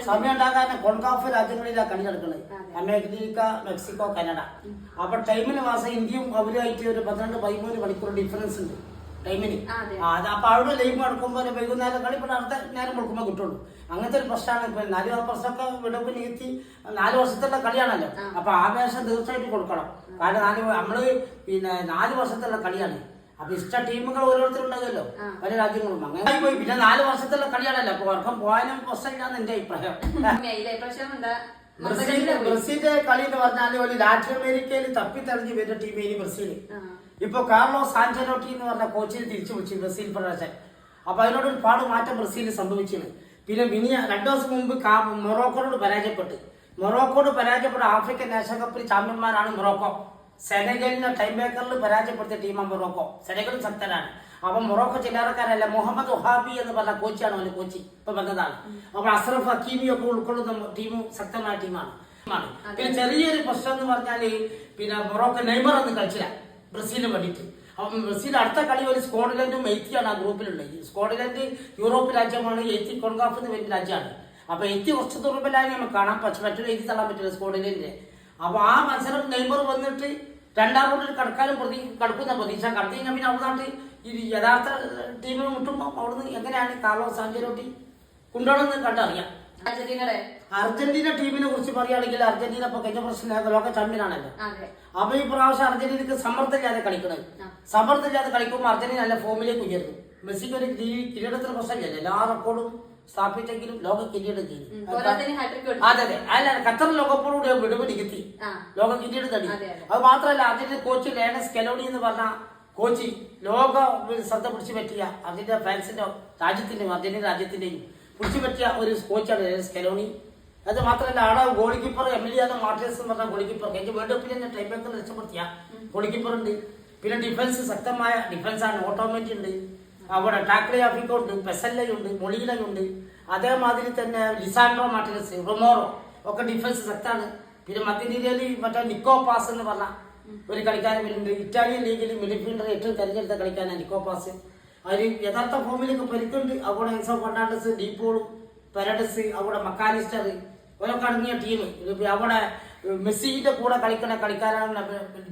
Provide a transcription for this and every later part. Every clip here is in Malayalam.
സമയം ഉണ്ടാകാൻ കോൺകാഫ് രാജ്യങ്ങളിലാണ് കളി നടക്കുന്നത്. America, Mexico, Canada. അപ്പൊ ടൈമിന് മാസം ഇന്ത്യയും അവരുമായിട്ട് ഒരു 12-13 മണിക്കൂർ ഡിഫറൻസ് ഉണ്ട് ടൈമിന്. അപ്പൊ അവിടെ ലൈവ് നടക്കുമ്പോൾ വൈകുന്നേരം കളി ഇവിടെ അടുത്ത നേരം കൊടുക്കുമ്പോൾ കിട്ടുള്ളൂ. അങ്ങനത്തെ ഒരു പ്രശ്നമാണ്. ഇപ്പൊ 4 വർഷമൊക്കെ വിടവ് നീക്കി 4 വർഷത്തുള്ള കളിയാണല്ലോ. അപ്പൊ ആവേശം തീർച്ചയായിട്ടും കൊടുക്കണം. കാരണം നമ്മള് 4 വർഷത്തുള്ള കളിയാണ്. അപ്പൊ ഇഷ്ട ടീമുകൾ ഓരോരുത്തരുണ്ടാകുമല്ലോ പല രാജ്യങ്ങളും. അങ്ങനെ പോയി പിന്നെ 4 വർഷത്തുള്ള കളിയാണല്ലോ. അപ്പൊ ഉറക്കം പോകാനും പ്രശ്നമില്ലാന്ന് എന്റെ അഭിപ്രായം. ബ്രസീലിന്റെ കളി എന്ന് പറഞ്ഞാല് ഒരു ലാറ്റിൻ അമേരിക്കയിൽ തപ്പിത്തെറിഞ്ഞ് വരുന്ന ടീമേനി ബ്രസീൽ. ഇപ്പൊ കാർലോസ് ആഞ്ചലോട്ടി എന്ന് പറഞ്ഞ കോച്ചിനെ തിരിച്ചു വിളിച്ചു ബ്രസീൽ ഫെഡറേഷൻ. അപ്പൊ അതിനോട് ഒരുപാട് മാറ്റം ബ്രസീലിൽ സംഭവിച്ചിരുന്നു. പിന്നെ 2 ദിവസം മുമ്പ് മൊറോക്കോയോട് പരാജയപ്പെട്ട ആഫ്രിക്കൻ നാഷണൽ കപ്പിൽ ചാമ്പ്യന്മാരാണ് മൊറോക്കോ. സെനഗലിനെ ടൈം മേക്കറിൽ പരാജയപ്പെടുത്തിയ ടീമാണ് മൊറോക്കോ. സെനഗലും ശക്തനാണ്. അപ്പൊ മൊറോക്കോ ചില്ലറക്കാരല്ല. മുഹമ്മദ് വഹാബി എന്ന് പറഞ്ഞ കോച്ചാണ് അവന്റെ കോച്ച് ഇപ്പൊ വന്നതാണ്. അപ്പൊ അസ്രഫ് ഹക്കീമി ഒക്കെ ഉൾക്കൊള്ളുന്ന ടീം ശക്തമായ ടീമാണ്. പിന്നെ ചെറിയൊരു പ്രശ്നം എന്ന് പറഞ്ഞാല് മൊറോക്കോ നെയ്മർ ഒന്നും കളിച്ചില്ല ബ്രസീലിന് വേണ്ടിയിട്ട്. അപ്പം ബ്രസീൽ അടുത്ത കളി ഒരു സ്കോട്ട്ലൻഡും എയ്ത്തിയാണ് ആ ഗ്രൂപ്പിലുള്ളത്. സ്കോട്ട്ലൻഡ് യൂറോപ്പ് രാജ്യമാണ്. എയ്ത്തി കോൺകാഫ് എന്ന് വലിയ രാജ്യമാണ്. അപ്പൊ എയ്ത്തി കുറച്ച് ദുർബലായി നമുക്ക് കാണാം. പക്ഷെ മറ്റൊരു എഴുതി തള്ളാൻ പറ്റില്ല സ്കോട്ട്ലൻഡിന്റെ. അപ്പൊ ആ മത്സരം നെയ്മർ വന്നിട്ട് 2ാം റൗണ്ടിൽ കടക്കുന്ന പ്രതീക്ഷ കടത്തി കഴിഞ്ഞാൽ പിന്നെ അവിടുന്നാട്ട് ഈ യഥാർത്ഥ ടീമിൽ മുട്ടുമ്പോൾ അവിടുന്ന് എങ്ങനെയാണ് കാർലോസ് ആഞ്ചലോട്ടി കൊണ്ടുപോകണമെന്ന് കണ്ടറിയാം. അർജന്റീന ടീമിനെ കുറിച്ച് പറയുകയാണെങ്കിൽ അർജന്റീന ഇപ്പൊ കഴിഞ്ഞ പ്രശ്നം ലോക ചാമ്പ്യൻ ആണല്ലോ. അപ്പൊ ഈ പ്രാവശ്യം അർജന്റീനക്ക് സമ്മർദ്ദമില്ലാതെ കളിക്കണത്. സമ്മർദ്ദമില്ലാതെ കളിക്കുമ്പോൾ അർജന്റീന നല്ല ഫോമിലേക്ക് ഉയർന്നു. മെസ്സിക്ക് ഒരു കിരീടത്തിന് പ്രശ്നമില്ല. എല്ലാ റെക്കോർഡും സ്ഥാപിച്ചെങ്കിലും ലോക കിരീടം ചെയ്തു. അതെ അല്ല ഖത്തർ ലോകകപ്പോടുകൂടി വിടവ് നികത്തി ലോക കിരീടം തടി. അത് മാത്രമല്ല അതിന്റെ കോച്ച് ലേണസ് സ്കലോണി എന്ന് പറഞ്ഞ കോച്ച് ലോക ശ്രദ്ധ പിടിച്ചു പറ്റിയ അതിന്റെ ഫാൻസിന്റെ രാജ്യത്തിന്റെയും അർജന്റീന രാജ്യത്തിന്റെയും പിടിച്ചു പറ്റിയ ഒരു കോച്ചാണ് ലേണസ് സ്കലോണി. അത് മാത്രമല്ല ആടെ ഗോൾ കീപ്പർ എമിലിയാനോ മാർട്ടിനസ് എന്ന് പറഞ്ഞ ഗോൾ കീപ്പർ കഴിഞ്ഞ വേൾഡ് കപ്പിൽ തന്നെ ടൈം മേക്കർ രക്ഷപ്പെടുത്തിയ ഗോൾ കീപ്പർ ഉണ്ട്. പിന്നെ ഡിഫൻസ് ശക്തമായ ഡിഫൻസാണ്. ഓട്ടോമാറ്റിക് ഉണ്ട്. അവിടെ ടാക്ലിയാഫിക്കോ ഉണ്ട്, പെസല്ലയുണ്ട്, മൊളീലയുണ്ട്. അതേമാതിരി തന്നെ ലിസാൻഡ്രോ മാർട്ടിനസ്, റൊമോറോ ഒക്കെ ഡിഫൻസ് ശക്തമാണ്. പിന്നെ മധ്യനിരയിൽ മറ്റേ നിക്കോ പാസ് എന്ന് പറഞ്ഞ ഒരു കളിക്കാരൻ വരുന്നുണ്ട്. ഇറ്റാലിയൻ ലീഗിൽ മിഡ്ഫീൽഡർ ഏറ്റവും തെരഞ്ഞെടുത്ത കളിക്കാരനാണ് നിക്കോ പാസ്. അവർ യഥാർത്ഥ ഫോമിലേക്ക് പരിക്കുണ്ട്. അവിടെ എൻസോ ഫെർണാണ്ടസ്, ഡീപോളും, പെരഡസ്, അവിടെ മക്കാലിസ്റ്റർ ഇവരൊക്കെ അടങ്ങിയ ടീം. അവിടെ മെസ്സിന്റെ കൂടെ കളിക്കുന്ന കളിക്കാരാണ്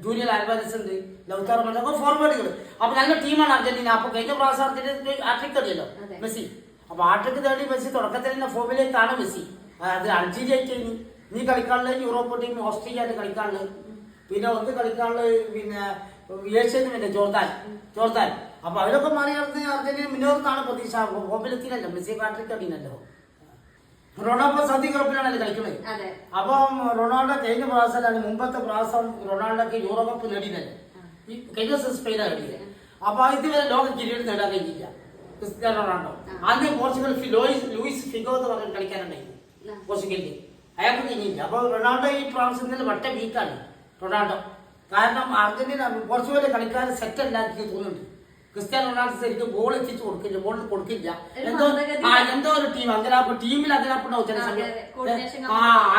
ജൂനിയർ ആൽവാരസ് ഉണ്ട്, ലൗതാറോ മാർട്ടിനസ്, ഫോർവേഡുകൾ. അപ്പൊ നല്ല ടീമാണ് അർജന്റീന. അപ്പൊ കഴിഞ്ഞ പ്രാവശ്യം അർജന്റീന ആട്രിക് അടിയല്ലോ മെസ്സി. അപ്പൊ ആട്രിക് തേടി മെസ്സി തുടക്കത്തിൽ തന്നെ ഫോമിലേക്കാണ് മെസ്സി. അത് അൾജീരിയക്ക് നീ കളിക്കാനുള്ളത് യൂറോപ്പ് ടീം ഓസ്ട്രേലിയയിൽ കളിക്കാനുള്ളത്. പിന്നെ ഒന്ന് കളിക്കാനുള്ളത് ഏഷ്യന് പിന്നെ ജോർദാൻ. അപ്പൊ അവരൊക്കെ മാറിയാർന്ന് അർജന്റീന മുന്നോട്ടാണ് പ്രതീക്ഷ. ഫോമിലെത്തിയില്ലല്ലോ മെസ്സി. ആട്രിക് അടിയല്ലോ. റൊണാൾഡോ സൗദി കപ്പിലാണല്ലോ കളിക്കുന്നത്. അപ്പം റൊണാൾഡോ കഴിഞ്ഞ പ്രാവശ്യം മുമ്പത്തെ പ്രാവശ്യം റൊണാൾഡോക്ക് യൂറോ കപ്പ് നേടിയതല്ലേ. ഈ കഴിഞ്ഞ ദിവസം സ്പെയിനാണ് നേടിയത്. അപ്പൊ ഇതുവരെ ലോക കിരീടം നേടാൻ കഴിഞ്ഞില്ല ക്രിസ്ത്യാനോ റൊണാൾഡോ. ആദ്യം പോർച്ചുഗൽ ലൂയിസ് ഫിഗോ എന്ന് പറഞ്ഞ കളിക്കാനുണ്ടായിരുന്നു പോർച്ചുഗലിൽ. അയാൾക്ക് കഴിഞ്ഞില്ല. അപ്പൊ റൊണാൾഡോ ഈ പ്രാവശ്യം തന്നെ വട്ട വീക്കാണ് റൊണാൾഡോ. കാരണം അർജന്റീന പോർച്ചുഗലിലെ കളിക്കാരെ സെറ്റ് അല്ലാതെ തോന്നുന്നുണ്ട്. ക്രിസ്ത്യാനോ റൊണാൾഡോ ശരിക്കും ബോൾ എത്തിച്ചു കൊടുക്കില്ല. എന്തോ ഒരു ടീം ടീമിൽ അങ്കലാപ്പുണ്ടാവും ചില സമയം.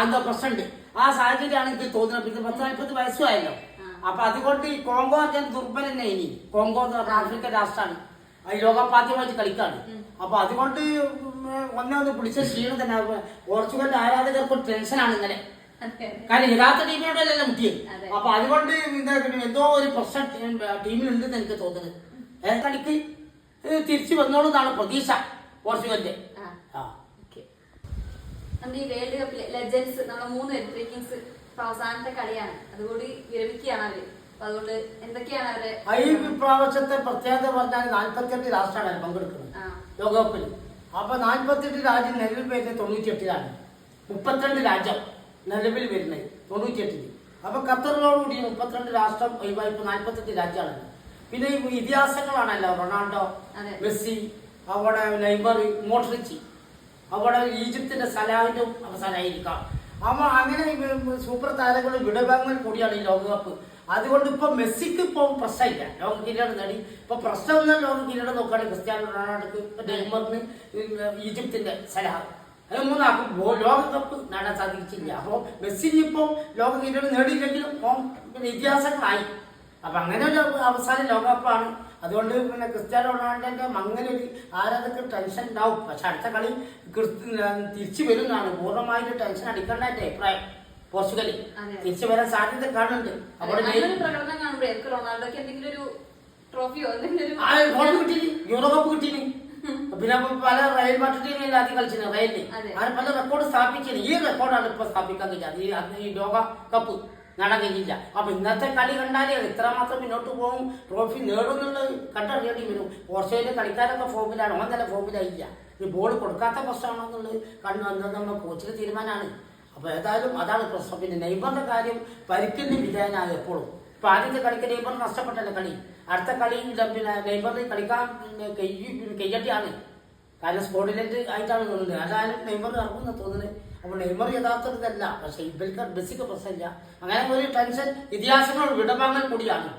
എന്തോ പ്രശ്നമുണ്ട്. ആ സാഹചര്യമാണ് എനിക്ക് തോന്നുന്നത്. പിന്നെ 40-40 വയസ്സുമായല്ലോ. അപ്പൊ അതുകൊണ്ട് ഈ കോങ്കോ അർജന്റ് ദുർബലം തന്നെ. ഇനി കോങ്കോ എന്ന് പറഞ്ഞ ആഫ്രിക്കൻ രാഷ്ട്രമാണ്. ഈ ലോകപാദ്യമായിട്ട് കളിക്കാണ്. അപ്പൊ അതുകൊണ്ട് ഒന്ന് പിടിച്ച ക്ഷീണം തന്നെ. പോർച്ചുഗലിന്റെ ആരാധകർക്ക് ടെൻഷനാണ് ഇന്നലെ. കാരണം യഥാർത്ഥ ടീമിനോടല്ല മുട്ടിയത്. അപ്പൊ അതുകൊണ്ട് എന്തോ ഒരു പ്രശ്നം ടീമിലുണ്ടെന്ന് എനിക്ക് തോന്നുന്നത്. കളിക്ക് തിരിച്ചു വന്നോളൂന്നാണ് പ്രതീക്ഷ പോർച്ചുഗലിന്റെ. ഈ വേൾഡ് കപ്പിലെ ലെജൻസ് നമ്മളെ 3 എൻട്രിക്കിങ്സ് അവസാനത്തെ കളിയാണ്. അതുകൂടി വിരമിക്കുകയാണ് അവര്. അതുകൊണ്ട് എന്തൊക്കെയാണ് അവരെ ഈ പ്രാവശ്യത്തെ പ്രത്യേകത പറഞ്ഞാൽ 48 രാഷ്ട്രമാണ് പങ്കെടുക്കുന്നത് ലോകകപ്പിൽ. അപ്പൊ 48 രാജ്യം നിലവിൽ വരുന്നത് 98ലാണ്. 32 രാജ്യം നിലവിൽ വരുന്നത് 98. അപ്പൊ ഖത്തറിനോടുകൂടി 32 രാഷ്ട്രം ഒഴിവായി 48 രാജ്യമാണ്. പിന്നെ ഈ ഇതിഹാസങ്ങളാണല്ലോ റൊണാൾഡോ, മെസ്സി, അവിടെ നെയ്മർ, മോഡ്രിച്ച്, അവിടെ ഈജിപ്തിന്റെ സലാഹിന്റെ അവസാനമായിരിക്കാം. അപ്പൊ അങ്ങനെ സൂപ്പർ താരങ്ങൾ വിടവാങ്ങൽ കൂടിയാണ് ഈ ലോകകപ്പ്. അതുകൊണ്ട് ഇപ്പൊ മെസ്സിക്ക് ഇപ്പൊ പ്രശ്നമില്ല. ലോക കിരീടം നേടി. ഇപ്പൊ പ്രശ്നം ലോക കിരീടം നോക്കുകയാണെങ്കിൽ ക്രിസ്ത്യാനോ റൊണാൾഡോക്ക്, നെയ്മറിന് ഈജിപ്തിന്റെ സലാഹ്, അത് 3 ലോകകപ്പ് നേടാൻ സാധിച്ചില്ല. അപ്പൊ മെസ്സിന് ഇപ്പൊ ലോക കിരീടം നേടിയില്ലെങ്കിലും ഇതിഹാസങ്ങളായി. അപ്പൊ അങ്ങനെ ഒരു അവസാന ലോകകപ്പാണ്. അതുകൊണ്ട് പിന്നെ ക്രിസ്ത്യാനോ റൊണാൾഡോന്റെ അങ്ങനെ ഒരു ആരാധകർക്ക് ടെൻഷൻ ഉണ്ടാവും. പക്ഷെ അടുത്ത കളി തിരിച്ചു വരുന്നതാണ്. പൂർണ്ണമായിട്ട് ടെൻഷൻ അടിക്കേണ്ട എന്റെ അഭിപ്രായം. പോർച്ചുഗൽ തിരിച്ചു വരാൻ സാധ്യത കാണുന്നുണ്ട്. അപ്പോൾ പ്രകടനം കാണുമ്പോഴേ റൊണാൾഡോക്ക് എന്തെങ്കിലും ഒരു ട്രോഫിയോ യൂറോ കപ്പ് കിട്ടീന്. പിന്നെ പല റയൽ മാഡ്രിഡിനെ ആദ്യം കളിച്ചിരുന്നു. റയലിൽ അങ്ങനെ പല റെക്കോർഡ് സ്ഥാപിച്ചിരുന്നു. ഈ റെക്കോർഡാണ് ഇപ്പൊ സ്ഥാപിക്കാൻ കഴിയാതെ ഈ ലോക കപ്പ് നേടാൻ കഴിഞ്ഞില്ല. അപ്പൊ ഇന്നത്തെ കളി കണ്ടാലേ എത്രമാത്രം മുന്നോട്ട് പോകും, ട്രോഫി നേടുന്നുള്ളത് കണ്ടറിയേണ്ടി വരും. പോർച്ചുഗലിലെ കളിക്കാരൊക്കെ ഫോമിലാണ്, ഓൻ നല്ല ഫോമിലായില്ല. ഈ ബോൾ കൊടുക്കാത്ത പ്രശ്നമാണെന്നുള്ളത് കണ്ടു നമ്മുടെ കോച്ചിന് തീരുമാനമാണ്. അപ്പൊ ഏതായാലും അതാണ് പ്രശ്നം. പിന്നെ നെയ്മറിന്റെ കാര്യം പരിക്കിന് വിധേയനാണ് എപ്പോഴും. ഇപ്പൊ ആദ്യത്തെ കളിക്ക് നെയ്മർ നഷ്ടപ്പെട്ടല്ലേ കളി. അടുത്ത കളി പിന്നെ നെയ്മറിന് കളിക്കാൻ കയ്യട്ടിയാണ്. കാരണം സ്പോട്ടിലേക്ക് ആയിട്ടാണ് തോന്നുന്നത്. അതായാലും നെയ്മർ ഇറങ്ങുന്ന തോന്നുന്നത്. അപ്പൊ നെയ്മർ യഥാർത്ഥത്തിലല്ല. പക്ഷെ ഇവർക്ക് ബെസിക്ക് പ്രശ്നമില്ല. അങ്ങനെ ഒരു ടെൻഷൻ ഇതിഹാസങ്ങൾ വിടവാങ്ങൽ കൂടിയാണ്.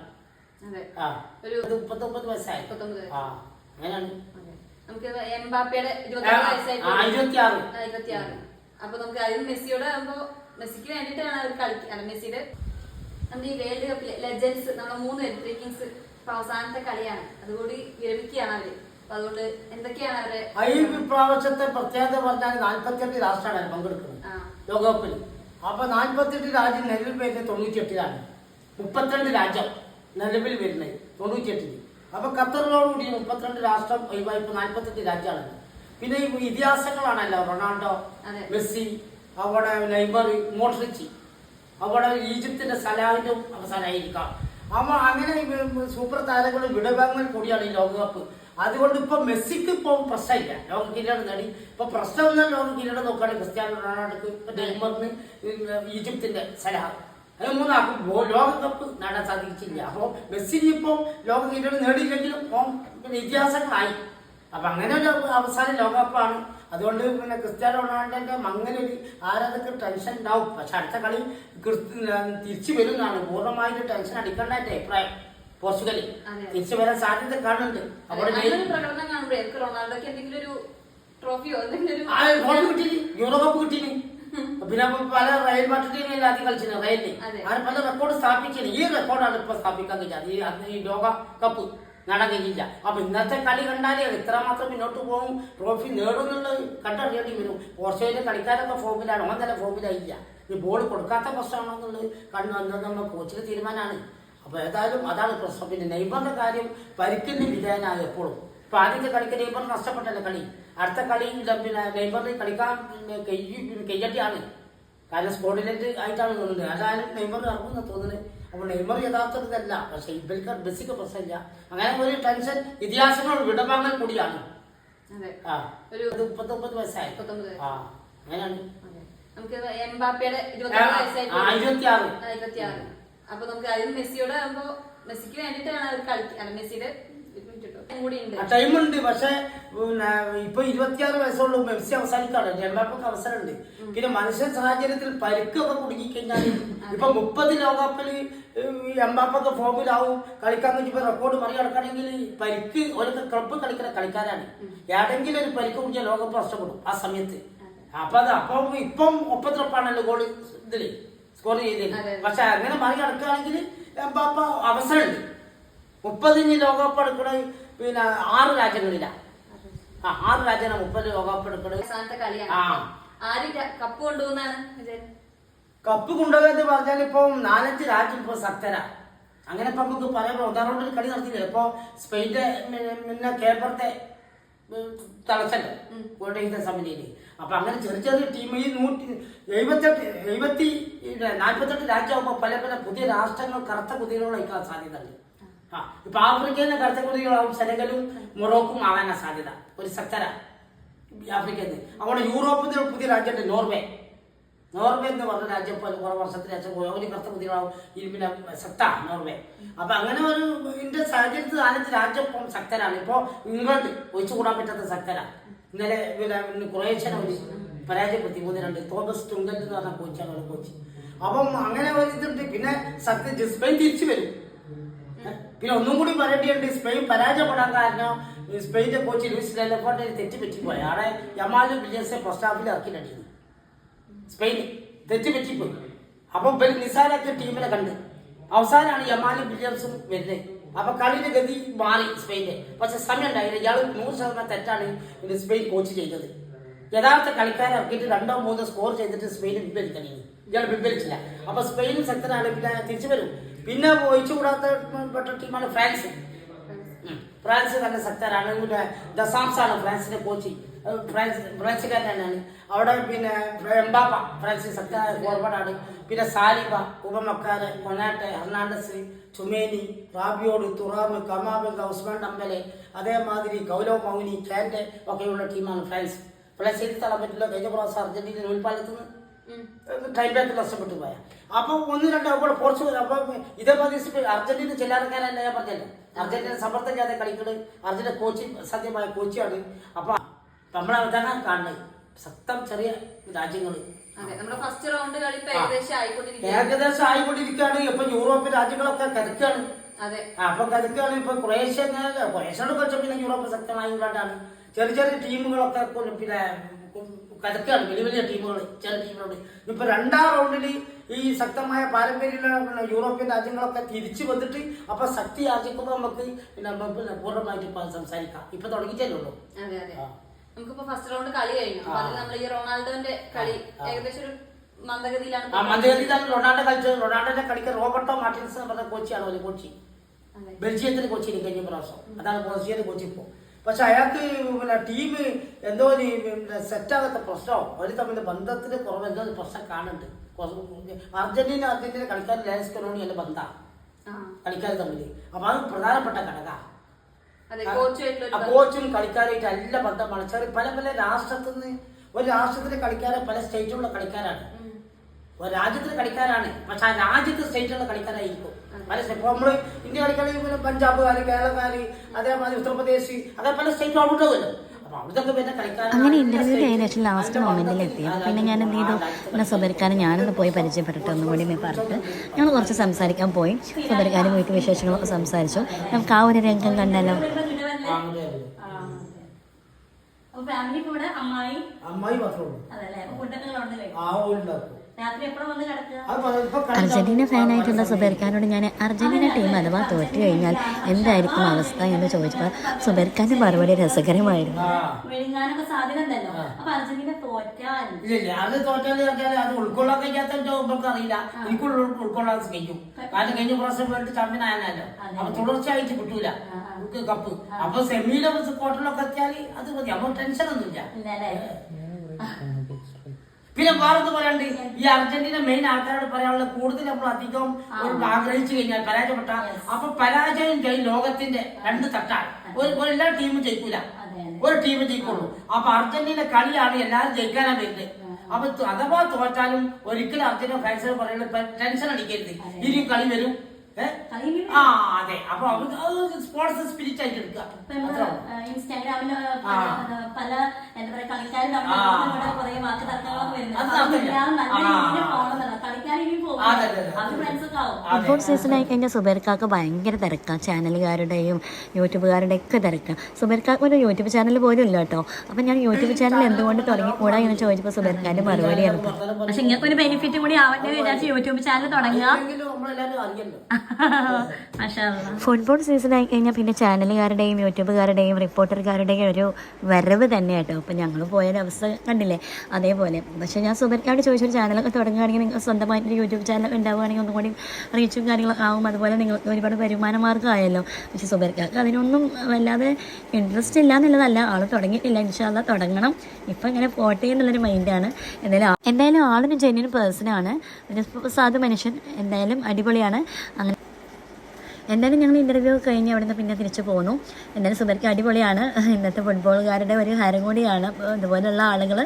39 വയസ്സായി. അങ്ങനെയാണ്. നമുക്ക് എംബാപ്പയുടെ 26. അപ്പൊ നമുക്ക് അതിന് മെസ്സിയോട് ആകുമ്പോ മെസ്സിക്ക് വേണ്ടിയിട്ടാണ് അവർ കളിക്കുക. മെസ്സിയുടെ നമ്മുടെ ഈ വേൾഡ് കപ്പിലെ ലെജൻസ് നമ്മളെ 3 എൻട്രിക്കിങ്സ് ഇപ്പൊ അവസാനത്തെ കളിയാണ്. അതുകൂടി വിരമിക്കുകയാണ് അവര്. അപ്പൊ അതുകൊണ്ട് എന്തൊക്കെയാണ് അവരെ ഈ പ്രാവശ്യത്തെ പ്രത്യേകത പറഞ്ഞാൽ 48 രാഷ്ട്രമാണ് പങ്കെടുക്കുന്നത് ലോകകപ്പിൽ. അപ്പൊ 48 രാജ്യം നിലവിൽ വരുന്നത് 98ലാണ്. 32 രാജ്യം നിലവിൽ വരുന്നത് 98. അപ്പൊ ഖത്തറിനോടുകൂടി 32 രാഷ്ട്രം ഒഴിവായി 48 രാജ്യമാണ്. പിന്നെ ഈ ഇതിഹാസങ്ങളാണല്ലോ റൊണാൾഡോ, മെസ്സി, അവിടെ നെയ്മർ, മോഡ്രിച്ച്, അവിടെ ഈജിപ്തിന്റെ സലാഹിന്റെ അവസാനമായിരിക്കാം. അപ്പൊ അങ്ങനെ സൂപ്പർ താരങ്ങൾ വിടവാങ്ങൽ കൂടിയാണ് ഈ ലോകകപ്പ്. അതുകൊണ്ട് ഇപ്പൊ മെസ്സിക്ക് ഇപ്പൊ പ്രശ്നമില്ല. ലോക കിരീടം നേടി. ഇപ്പൊ പ്രശ്നം എന്നാൽ ലോക കിരീടം നോക്കുകയാണെങ്കിൽ ക്രിസ്ത്യാനോ റൊണാൾഡോക്ക്, നെയ്മറിന് ഈജിപ്തിന്റെ സലാഹ്, അത് മൂന്നാക്കും ലോകകപ്പ് നേടാൻ സാധിച്ചില്ല. അപ്പൊ മെസ്സിന് ഇപ്പൊ ലോക കിരീടം നേടിയില്ലെങ്കിലും പിന്നെ ഇതിഹാസങ്ങളായി. അപ്പൊ അങ്ങനെ ഒരു അവസാന ലോകകപ്പാണ്. അതുകൊണ്ട് പിന്നെ ക്രിസ്ത്യാനോ റൊണാൾഡോന്റെ അങ്ങനെ ഒരു ആരാധകർക്ക് ടെൻഷൻ ഉണ്ടാവും. പക്ഷെ അടുത്ത കളി തിരിച്ചു വരുന്നതാണ്. പൂർണ്ണമായിട്ട് ടെൻഷൻ അടിക്കേണ്ട എന്റെ അഭിപ്രായം. പോർച്ചുഗൽ തിരിച്ചു വരാൻ സാധ്യത കാണുന്നുണ്ട്. അപ്പോൾ പ്രകടനം കാണുമ്പോഴേ റൊണാൾഡോക്ക് എന്തെങ്കിലും ഒരു ട്രോഫിയോ കിട്ടീന്, യൂറോ കപ്പ് കിട്ടീന്. പിന്നെ പല റയൽ മാഡ്രിഡിനെ ആദ്യം കളിച്ചിരുന്നു. റയലിൽ അങ്ങനെ പല റെക്കോർഡ് സ്ഥാപിച്ചിരുന്നു. ഈ റെക്കോർഡാണ് ഇപ്പൊ സ്ഥാപിക്കാൻ കഴിയാതെ ഈ ലോക കപ്പ് നേടാൻ കഴിഞ്ഞില്ല. അപ്പൊ ഇന്നത്തെ കളി കണ്ടാലേ എത്രമാത്രം മുന്നോട്ട് പോകും, ട്രോഫി നേടുന്നുള്ളത് കണ്ടറിയേണ്ടി വരും. പോർച്ചുഗലിലെ കളിക്കാരൊക്കെ ഫോമിലാണ്, ഓൻ നല്ല ഫോമിലായില്ല. ഈ ബോൾ കൊടുക്കാത്ത പ്രശ്നമാണെന്നുള്ളത് കണ്ടു നമ്മുടെ കോച്ചിന് തീരുമാനമാണ്. അപ്പൊ ഏതായാലും അതാണ് പ്രശ്നം. പിന്നെ നെയ്മറിന്റെ കാര്യം പരിക്കിന് വിധേയനാണ് എപ്പോഴും. ഇപ്പൊ ആദ്യത്തെ കളിക്ക് നെയ്മർ നഷ്ടപ്പെട്ടല്ലേ കളി. അടുത്ത കളി പിന്നെ നെയ്മറിന് കളിക്കാൻ കയ്യട്ടിയാണ്. കാരണം സ്പോട്ടിലേക്ക് ആയിട്ടാണ് തോന്നുന്നത്. അതായാലും നെയ്മർ ഇറങ്ങുന്ന തോന്നുന്നത്. അപ്പൊ നെയ്മർ യഥാർത്ഥത്തിലല്ല. പക്ഷെ ഇവർക്ക് ബെസിക്ക് പ്രശ്നമില്ല. അങ്ങനെ ഒരു ടെൻഷൻ ഇതിഹാസങ്ങൾ വിടവാങ്ങൽ കൂടിയാണ്. 39 വയസ്സായി. അങ്ങനെയാണ്. നമുക്ക് എംബാപ്പയുടെ 26. അപ്പൊ നമുക്ക് അതിന് മെസ്സിയോട് ആകുമ്പോ മെസ്സിക്ക് വേണ്ടിയിട്ടാണ് അവർ കളിക്കുക. മെസ്സിയുടെ ടൈമുണ്ട്. പക്ഷെ ഇപ്പൊ 26 വയസ്സുള്ളൂ. മെസ്സി അവസാനിക്കാണ്. എംബാപ്പക്ക് അവസരമുണ്ട്. പിന്നെ മനുഷ്യ സാഹചര്യത്തിൽ പരിക്കൊക്കെ കുടുങ്ങിക്കഴിഞ്ഞാൽ ഇപ്പൊ 30 ലോകകപ്പിൽ എംബാപ്പൊക്കെ ഫോമിലാവും. കളിക്കാൻ കഴിഞ്ഞപ്പോ റെക്കോർഡ് മറികടക്കണമെങ്കിൽ പരിക്ക് ഒരു ക്ലബ്ബ് കളിക്കുന്ന കളിക്കാരാണ്. ഏതെങ്കിലും ഒരു പരിക്ക് കുടിച്ച ലോകകപ്പ് നഷ്ടപ്പെടും ആ സമയത്ത്. അപ്പൊ ഇപ്പം ഒപ്പത്തിനൊപ്പാണല്ലോ ഗോൾ ഇതില് സ്കോർ ചെയ്തത്. പക്ഷെ അങ്ങനെ മറികടക്കുകയാണെങ്കിൽ എംബാപ്പ അവസരമുണ്ട്. 30 ലോകകപ്പ് എടുക്കണ പിന്നെ 6 രാജ്യങ്ങളിലാണ്. 6 രാജ്യമാണ് 30 ലോകകപ്പ് എടുക്കണത്. കപ്പ് കൊണ്ടുപോയെന്ന് പറഞ്ഞാൽ ഇപ്പൊ 4-5 രാജ്യം ഇപ്പൊ സക്തര. അങ്ങനെ ഇപ്പൊ നമുക്ക് പറയാൻ ഉദാഹരണം കളി നടത്തിയില്ല. ഇപ്പൊ സ്പെയിന്റെ പിന്നെ കേപ്പറത്തെ തളച്ചല്ലോ കോട്ടയത്തെ സമിതിയില്. അപ്പൊ അങ്ങനെ ചെറിയ ചെറിയ ടീം ഈ 48 രാജ്യമാകുമ്പോ പല പല പുതിയ രാഷ്ട്രങ്ങൾ കറുത്ത കുതിരകൾ അയക്കാൻ സാധ്യത ഉണ്ട്. ഇപ്പൊ ആഫ്രിക്കയിൽ നിന്ന് കറുത്ത കുതിരകളാവും സെനഗലും മൊറോക്കും ആവാനാ സാധ്യത. ഒരു സക്തര ആഫ്രിക്കയിൽ നിന്ന്. അവിടെ യൂറോപ്പിൽ പുതിയ രാജ്യമുണ്ട് നോർവേ എന്ന് പറഞ്ഞ രാജ്യം. കുറെ വർഷത്തിന് ശേഷം ഒരു കറുത്ത കുതിരകളാവും പിന്നെ സക്ത നോർവേ. അപ്പൊ അങ്ങനെ ഒരു ഇന്ത്യ സാഹചര്യത്തിൽ 4 രാജ്യം ഇപ്പം സക്തരാണ്. ഇപ്പൊ ഇംഗ്ലണ്ട് ഒഴിച്ചുകൂടാൻ പറ്റാത്ത സക്തര. ഇന്നലെ ക്രൊയേഷ്യനെ ഒരു പരാജയപ്പെടുത്തി 3-2. തോമസ് ടുങ്കൽ എന്ന് പറഞ്ഞ കോച്ചാണ് ഒരു കോച്ച്. അപ്പം അങ്ങനെ ഒരു ഇതുണ്ട്. പിന്നെ സ്പെയിൻ തിരിച്ചു വരും. പിന്നെ ഒന്നും കൂടി പറയേണ്ടിയുണ്ട്. സ്പെയിൻ പരാജയപ്പെടാൻ കാരണം സ്പെയിന്റെ കോച്ച് ലൂയിസ് ലെഫോർട്ട് തെറ്റുപറ്റിപ്പോയി. ആടെ യമാൽ വില്യംസിനെ ഫസ്റ്റ് ഹാഫിൽ ഇറക്കിയിട്ടുണ്ട്. സ്പെയിൻ തെറ്റുപറ്റിപ്പോയി. അപ്പം നിസാരാക്കിയ ടീമിനെ കണ്ട് അവസാനമാണ് യമാനും വില്യംസും വരുന്നത്. അപ്പൊ കളിയുടെ ഗതി മാറി സ്പെയിന്റെ. പക്ഷെ സമയം ഉണ്ടായില്ല. ഇയാൾ 100% തെറ്റാണ് ഇത് സ്പെയിൻ കോച്ച് ചെയ്തത്. യഥാർത്ഥ കളിക്കാരെ ഇറക്കിയിട്ട് 2-3 സ്കോർ ചെയ്തിട്ട് സ്പെയിൻ പിൻവലിക്കണം. ഇയാൾ പിൻവലിച്ചില്ല. അപ്പൊ സ്പെയിൻ ശക്തനാണ്. പിന്നെ തിരിച്ചു വരും. പിന്നെ ഒഴിച്ചുകൂടാത്ത ടീമാണ് ഫ്രാൻസ്. ഫ്രാൻസ് നല്ല ശക്തരാണ്. പിന്നെ ദസാംസാണ് ഫ്രാൻസിന്റെ കോച്ച്. ഫ്രാൻസുകാരനാണ്. അവിടെ പിന്നെ എംബാപ്പ ഫ്രാൻസ് ശക്തനായ ഫോർവേഡാണ്. പിന്നെ സാലിബ, ഉപമക്കാര്, കൊനാട്ടെ, ഹെർണാണ്ടസ്, ചുമേനി, റാബിയോഡ്, തുറാമ്, കമാബെങ്ക, ഉസ്മാൻ ഡംബലെ, അതേമാതിരി ഗൗരവ് മൗനി, കാൻറ്റെ ഒക്കെയുള്ള ടീമാണ് ഫ്രാൻസ്. ഫ്രാൻസ് ചെയ്ത് തള്ളാൻ പറ്റില്ല. കഴിഞ്ഞ പ്രാവശ്യം അർജന്റീന നൂൽപ്പാലത്ത് നിന്ന് ടൈം ബാക്ക് നഷ്ടപ്പെട്ടു പോയ. അപ്പൊ 1-2 അപ്പോൾ പോർച്ചുഗൽ. അപ്പൊ ഇതേമാതിരി അർജന്റീന ചെല്ലാറങ്ങാനല്ല ഞാൻ പറഞ്ഞല്ലോ. അർജന്റീന സമ്മർദ്ദം ചെയ്യാതെ കളിക്കുന്നത് അർജന്റീന കോച്ച് സത്യമായ കോച്ചാണ്. അപ്പൊ നമ്മളതാണ് കാണുന്നത് ശക്തം ചെറിയ രാജ്യങ്ങള് ഏകദേശം ആയിക്കൊണ്ടിരിക്കുകയാണ്. ഇപ്പൊ യൂറോപ്യൻ രാജ്യങ്ങളൊക്കെ കരുക്കാണ്. അപ്പൊ കരുക്കാണ്. ഇപ്പൊ ക്രൊയേഷ്യയോട് കുറച്ച് പിന്നെ യൂറോപ്പ് ശക്തമായി ഇംഗ്ലണ്ടാണ്. ചെറിയ ചെറിയ ടീമുകളൊക്കെ പിന്നെ കരുക്കാണ്. വലിയ വലിയ ടീമുകൾ ചെറിയ ടീമുകളുണ്ട്. ഇപ്പൊ 2ാം റൗണ്ടില് ഈ ശക്തമായ പാരമ്പര്യമുള്ള യൂറോപ്യൻ രാജ്യങ്ങളൊക്കെ തിരിച്ചു വന്നിട്ട് അപ്പൊ ശക്തി ആർജിക്കുമ്പോൾ നമുക്ക് പിന്നെ പൂർണ്ണമായിട്ട് സംസാരിക്കാം. ഇപ്പൊ തുടങ്ങിയിട്ടേ ഉള്ളൂ. നമുക്കിപ്പോ ഫസ്റ്റ് റൗണ്ട് കളി കഴിഞ്ഞു. നമ്മൾ ഈ റൊണാൾഡോന്റെ കളി ഏകദേശം ഒരു മന്ദഗതിയിലാണ്. റൊണാൾഡോ കളിച്ചത്. റൊണാൾഡോന്റെ കളിക്ക് റോബർട്ടോ മാർട്ടിൻസ് എന്ന് പറഞ്ഞ കോച്ചാണ്. ഒരു കോച്ച് ബെൽജിയത്തിന് കോച്ചിന് കഴിഞ്ഞ പ്രാവശ്യം. അതാണ് പോർച്ചുഗൽ കോച്ച് ഇപ്പോ. പക്ഷെ അയാൾക്ക് പിന്നെ ടീം എന്തോ സെറ്റാകാത്ത പ്രശ്നമോ അവർ തമ്മിൽ ബന്ധത്തിന് കുറവ് എന്തോ പ്രശ്നം കാണുന്നുണ്ട്. അർജന്റീന കളിക്കാർ ലാൻസ്കലോണി അല്ല ബന്ധമാണ് കളിക്കാർ തമ്മിൽ. അപ്പൊ അത് പ്രധാനപ്പെട്ട ഘടക. കോച്ചും കളിക്കാരായിട്ട് നല്ല ബന്ധമാണ്. ചെറിയ പല പല രാഷ്ട്രത്തിൽ നിന്ന് ഒരു രാഷ്ട്രത്തിലെ കളിക്കാരെ പല സ്റ്റേറ്റിലുള്ള കളിക്കാരാണ്. ഒരു രാജ്യത്തിലെ കളിക്കാരാണ്. പക്ഷെ ആ രാജ്യത്തെ സ്റ്റേറ്റിലുള്ള കളിക്കാരായിരിക്കും പല സ്റ്റേറ്റ്. ഇപ്പൊ നമ്മള് ഇന്ത്യ കളിക്കാണെങ്കിൽ പഞ്ചാബുകാര്, കേരളക്കാര്, അതേമാതിരി ഉത്തർപ്രദേശ്, അതേ പല സ്റ്റേറ്റ് അവിടെ ഉണ്ടാവുമല്ലോ. അങ്ങനെ ഇന്റർവ്യൂ കഴിഞ്ഞ ശേഷം ലാസ്റ്റ് മൊമെന്റിൽ എത്തി. പിന്നെ ഞാൻ എന്ത് ചെയ്തു, പിന്നെ സുബരിക്കാരൻ ഞാനൊന്ന് പോയി പരിചയപ്പെട്ടിട്ട് ഒന്നുകൂടി പറഞ്ഞിട്ട് ഞങ്ങൾ കുറച്ച് സംസാരിക്കാൻ പോയി. സുബരിക്കാരൻ പോയിട്ട് വിശേഷങ്ങളൊക്കെ സംസാരിച്ചു. നമുക്ക് ആ ഒരു രംഗം കണ്ടല്ലോ. അർജന്റീന ഫാനായിട്ടുള്ള സുബൈർഖാനോട് ഞാൻ അർജന്റീന ടീം അഥവാ തോറ്റു കഴിഞ്ഞാൽ എന്തായിരിക്കും അവസ്ഥ എന്ന് ചോദിച്ചപ്പോൾ സുബൈർഖാന്റെ മറുപടി രസകരമായിരുന്നു. അത് ഉൾക്കൊള്ളാൻ കഴിയാത്തറിയില്ല. എനിക്ക് ഉൾക്കൊള്ളാൻ കഴിയും. കാരണം കഴിഞ്ഞ പ്രാവശ്യം വേൾഡ് ചാമ്പ്യൻ ആയാലോ. അപ്പൊ തുടർച്ചയായിട്ട് കിട്ടൂല കപ്പ്. അപ്പൊ സെമിയിലെ ക്വാർട്ടറിലൊക്കെ എത്തിയാൽ അത് മതി. അപ്പൊ ടെൻഷനൊന്നുമില്ല. പിന്നെ വേറൊന്ന് പറയാണ്ട്, ഈ അർജന്റീന മെയിൻ ആൾക്കാരോട് പറയാനുള്ള കൂടുതൽ നമ്മൾ അധികം ആഗ്രഹിച്ചു കഴിഞ്ഞാൽ പരാജയപ്പെട്ട അപ്പൊ പരാജയം ജയി ലോകത്തിന്റെ 2 തട്ടാണ്. എല്ലാ ടീമും ജയിക്കൂല, ഒരു ടീം ജയിക്കുള്ളൂ. അപ്പൊ അർജന്റീന കളിയാണ് എല്ലാവരും ജയിക്കാനാ വരുന്നത്. അപ്പൊ അഥവാ തോറ്റാലും ഒരിക്കലും അർജന്റീന ഫാൻസിന് പറയുന്നത് ടെൻഷൻ അടിക്കരുത്. ഇനിയും കളി വരും. അതെ. അപ്പൊ സ്പോർട്സ് സ്പിരിറ്റ് ആയിട്ട് എടുക്കുക. ഇൻസ്റ്റാഗ്രാമില് പല എന്താ പറയാ കളിക്കാരും കുറെ വാക്ക് തർക്കങ്ങളൊക്കെ ഫുട്ബോൾ സീസൺ ആയി കഴിഞ്ഞാൽ സുബൈർക്കാക്ക് ഭയങ്കര തിരക്കാണ്. ചാനലുകാരുടെയും യൂട്യൂബുകാരുടെയും ഒക്കെ തിരക്കാണ്. സുബൈർക്കാക്ക് ഒരു യൂട്യൂബ് ചാനൽ പോലും ഇല്ല കേട്ടോ. അപ്പം ഞാൻ യൂട്യൂബ് ചാനൽ എന്തുകൊണ്ട് തുടങ്ങിക്കൂടാ എന്ന് ചോദിച്ചപ്പോൾ സുബൈർക്കാന്റെ മറുപടിയാണ്. പക്ഷെ ഇങ്ങനത്തെ ഒരു ബെനിഫിറ്റ് കൂടി ആവട്ടെ വിചാരിച്ച് യൂട്യൂബ് ചാനൽ തുടങ്ങുക. ഫുട്ബോൾ സീസൺ ആയി കഴിഞ്ഞാൽ പിന്നെ ചാനലുകാരുടെയും യൂട്യൂബുകാരുടെയും റിപ്പോർട്ടർക്കാരുടെയും ഒരു വരവ് തന്നെ കേട്ടോ. അപ്പം ഞങ്ങൾ പോയൊരവസ്ഥ കണ്ടില്ലേ, അതേപോലെ. പക്ഷേ ഞാൻ സുബൈർക്കാട് ചോദിച്ചൊരു ചാനലൊക്കെ തുടങ്ങുകയാണെങ്കിൽ നിങ്ങൾ സ്വന്തമായിട്ടൊരു യൂട്യൂബ് ചാനൽ ഉണ്ടാവുകയാണെങ്കിൽ ഒന്നും കൂടി റീച്ചും കാര്യങ്ങളൊക്കെ ആവും. അതുപോലെ നിങ്ങൾക്ക് ഒരുപാട് വരുമാന മാർഗ്ഗമായല്ലോ. പക്ഷേ സുബൈർക്കാർക്ക് അതിനൊന്നും വല്ലാതെ ഇൻട്രസ്റ്റ് ഇല്ല എന്നുള്ളതല്ല, ആൾ തുടങ്ങിയിട്ടില്ല. ഇൻഷാ അല്ലാഹ് തുടങ്ങണം. ഇപ്പം ഇങ്ങനെ പോട്ടെ എന്നുള്ളൊരു മൈൻഡാണ്. എന്തായാലും ആളൊരു ജെന്യൂൻ പേഴ്സണാണ്, ഒരു സാധു മനുഷ്യൻ. എന്തായാലും അടിപൊളിയാണ്. അങ്ങനെ എന്തായാലും ഞങ്ങൾ ഇൻ്റർവ്യൂ കഴിഞ്ഞ് അവിടെ നിന്ന് പിന്നെ തിരിച്ചു പോന്നു. എന്തായാലും സുബൈർക്ക് അടിപൊളിയാണ്. ഇന്നത്തെ ഫുട്ബോളുകാരുടെ ഒരു ഹരം കൂടിയാണ്. ഇതുപോലുള്ള ആളുകൾ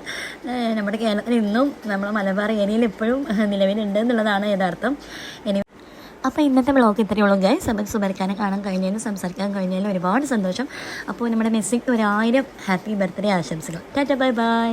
നമ്മുടെ കേരളത്തിൽ ഇന്നും നമ്മുടെ മലബാർ ഏരിയയിൽ ഇപ്പോഴും നിലവിലുണ്ട് എന്നുള്ളതാണ് യഥാർത്ഥം. അപ്പോൾ ഇന്നത്തെ വ്ളോഗ് ഇത്രയേ ഉള്ളൂ ഗൈസ്. അപ്പോൾ സുബൈർക്കാനെ കാണാൻ കഴിഞ്ഞാലും സംസാരിക്കാൻ കഴിഞ്ഞാലും ഒരുപാട് സന്തോഷം. അപ്പോൾ നമ്മുടെ മെസ്സിക്ക് 1000 ഹാപ്പി ബർത്ത്ഡേ ആശംസകൾ. Tata bye bye.